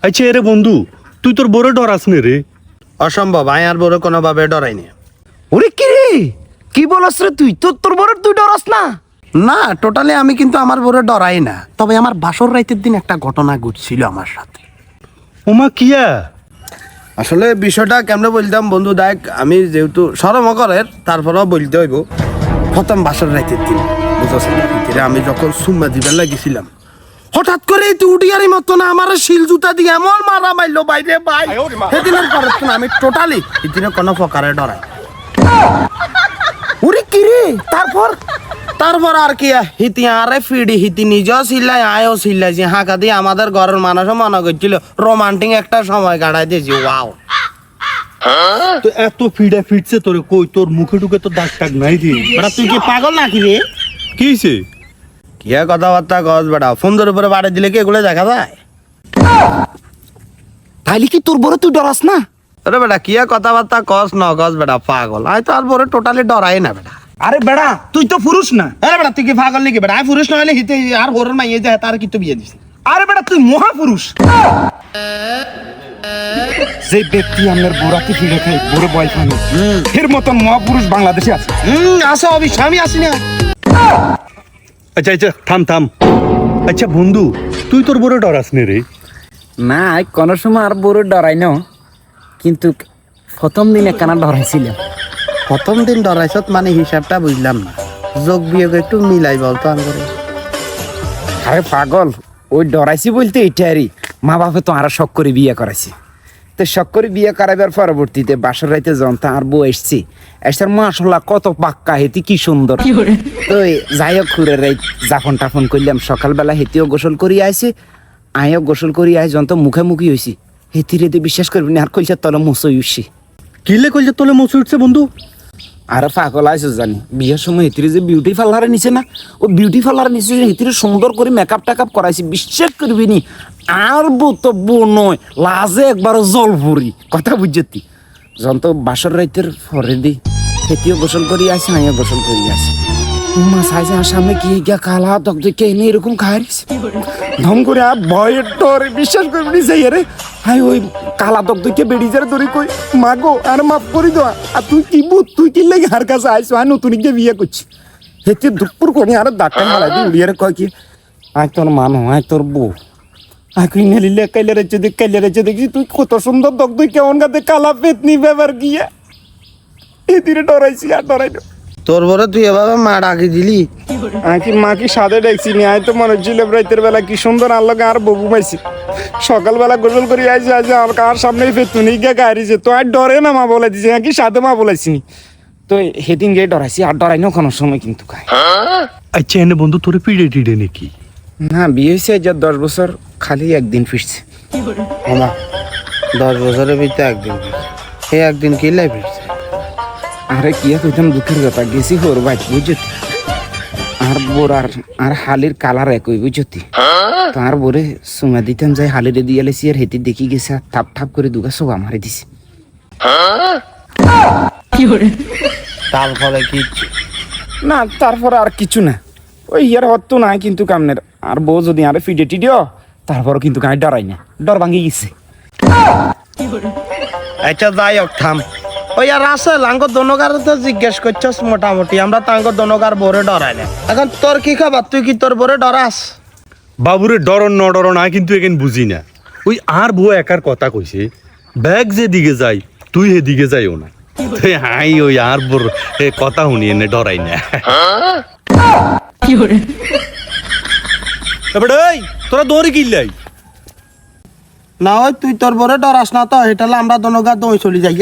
আচ্ছা রে বন্ধু, তুই তোর বড় ডরাস নে রে? অসম্ভব, আমি আর বড় কোনোভাবে ডরাইনি। ওরে কি রে, কি বলছ রে তুই? তোর বড় তুই ডরাস না? না, টোটালি আমি কিন্তু আমার বড় ডরাই না। তবে আমার বাসর রাইতের দিন একটা ঘটনা ঘটছিল আমার সাথে। ওমা কিয়া? আসলে বিষয়টা কেমনে বলতাম বন্ধু, দেখ আমি যেহেতু সরমকরের, তারপরেও বলতে হইব। প্রথম বাসর রাইতের দিন বুঝছ, আমি যখন সুম্মা দিবার লাগিয়েছিলাম, হঠাৎ করে তুই উঠিয়ারি মতো না আমার শিল জুতা দিয়ে এমন মারা মারলো বাইরে ভাই। সেদিনের পর আমি টোটালি এদিনে কোনো প্রকারে ডরাই। ওরে কি রে, তারপর আর কি, হিতি আরে ফিডি হিতি নিজেও ছিলাই আয়ও ছিলাইছি, হাঁকা দিয়ে আমাদের ঘরের মানুষও মনে করছিল রোমান্টিক একটা সময় কাটাই দিয়েছি। ওয়াও, তো এত ফিডা ফিটছে তোরে, কই তোর মুখে টুকে তো দাগ টাগ নাই রে? বেটা তুই কি পাগল নাকি রে? কি হইছে? কি কথাবার্তা কস বেটা? ফোনের উপরে বাড়ি দিলে কি এগুলো দেখা যায়? তাইলে কি তোর বড় তুই ডরাস না? আরে বেটা কি কথাবার্তা কস ন কস বেটা, পাগল আমি তো আর বড় টোটালি ডরাই না বেটা। আরে বেড়া, তুই তো পুরুষ না। আরে বেটা তুই কি পাগল নাকি বেটা? আমি পুরুষ না হলে হিতে আর হরর মাইয়ে যায় তার কি তো বিয়ে দিছি। আরে বেটা তুই মহাপুরুষ। যে ব্যক্তি আপনার বোরাতে ফিরে খাই বড় বয় ফানো, এর মতন মহাপুরুষ বাংলাদেশে আছে? আসো অবশ্য আমি আসি না। আচ্ছা আচ্ছা থাম। আচ্ছা বন্ধু, তুই তোর বড় ডরাস নে রে? না, কোনো সময় আর বড় ডরাই না, কিন্তু প্রথম দিন একখানা ডরাইছিল। প্রথম দিন ডরাইছত মানে হিসাবটা বুঝলাম না, যোগ বিয়োগ একটু মিলাই বলতো আমি। আরে পাগল, ওই ডরাইছি বলতে এটারই মা বাপে তো আর শখ করে বিয়ে করাইছে। তো শখ করে বিয়ে করাইবার পরবর্তীতে বাসর রাইতে যন্তা আর বউ এসছি, এসার মাশাআল্লাহ কত পাক্কা, হেতি কি সুন্দর। তো যাই হোক খুঁড়ে রাইত জাফন টাফন করলাম, সকালবেলা হেতিও গোসল করি আইছে, আয়ও গোসল করি আয় যন্ত মুখোমুখি হয়েছি। হেতি রেতে বিশ্বাস করবি না, আর কইছে তলে মুসই উঠছি। কিলে কইলে তোলে মচি উঠছে বন্ধু? আরে পাগল আইসো জানি, বিয়ের সময় হেতিরে যে বিউটি পার্লারে নিছে না, ও বিউটি পার্লারে নিছে হেতিরে সুন্দর করে মেকআপ টেকআপ করাইছি। বিশ্বাস করবি নি, আর বউ তো বউ নয়, লাজে একবার জল ভরি কথা বুঝছি। যখন তো বাসর রাইতের পরে দি হেতিও গোসল করি আসে, আমিও গোসল করি আসি। মা সাইজে আর সামনে কি গিয়া কালা দগ্ধ কে এনে এরকম খাইছে, ধম করে আর ভয়ের ডরে বিশ্বাস করবি নি যাই রে। হাই ওই কালা দগ্ধকে বেড়ি যারে ধরে কই, মা গো আর মাফ করে দেওয়া, আর তুই কি বুত, তুই কি লেগে আর কাছে আইসো, আর নতুন গিয়ে বিয়ে করছি। হেতে দুপুর করে আর ডাক্তার মারা দিয়ে উড়িয়ে কয় কি, আয় তোর মানো, আয় তোর বউ, আয় কই নেলিলে কাইলে রেচে দেখছি তুই কত সুন্দর দগ্ধ, কেমন গাতে কালা পেতনি ব্যাপার গিয়ে এদিকে ডরাইছি আর ডরাই না। তোর বড় তুই এভাবে মা ডাকি দিলি? আমি কি মা কি সাদে ডাকছি নি? আমি তো মনে হচ্ছিল রাইতের বেলা কি সুন্দর আল্লাহ আর ববু মাইছি, সকালবেলা গোসল করি আইসি আর কার সামনে পেতুনি গিয়ে গাড়িছে। তো আর ডরে না মা বলে দিছে, কি সাদে মা বলেছি নি। তো সেদিন গিয়ে ডরাইছি আর ডরাই না কোনো সময় কিন্তু খাই। আচ্ছা এনে বন্ধু তোরে পিড়ে টিড়ে নাকি? না, বিয়ে হয়েছে যা 10 বছর, খালি একদিন ফিরছে। আমা 10 বছরের ভিতরে একদিন সে একদিন কি লাই ফিরছে? আরে কি কইতাম দুঃখের কথা, গেছি হোর ভাই বুঝতি, আর বোর আর হালির কালার একই বুঝতি। তো আর বোরে সুমা দিতাম যাই হালিরে দিয়ে লেছি, আর হেতি দেখি গেছে আর থাপ থাপ করে দুগা সোগা মারি দিছে। তারপরে কি? না তারপর আর কিছু না, ওই ইয়ার হত নাই কিন্তু কামনের। আর বউ যদি আরে ফিডে টিডিও তারপরও কিন্তু গায়ে ডরাই না, ডর ভাঙি গেছে। আচ্ছা যাই হোক থাম, ওই আর আসল আঙ্গ দনকার তো জিজ্ঞেস করছস মোটামুটি, আমরা তো আঙ্গ দনকার বরে ডরাই না। এখন তোর কি খবর, তুই কি তোর বরে ডরাস? বাবুরে ডরন ন ডরন আয় কিন্তু এখানে বুঝি না। ওই আর বউ একার কথা কইছে, ব্যাগ যে দিকে যাই তুই হে দিকে যাইও না। তুই হাই ওই আর বোর কথা শুনি এনে ডরাই না। এবারে এই তোরা দৌড়ি কিল্লাই? না ওই তুই তোর বরে ডরাস না তো, এটা আমরা দনকার দই চলি যাই।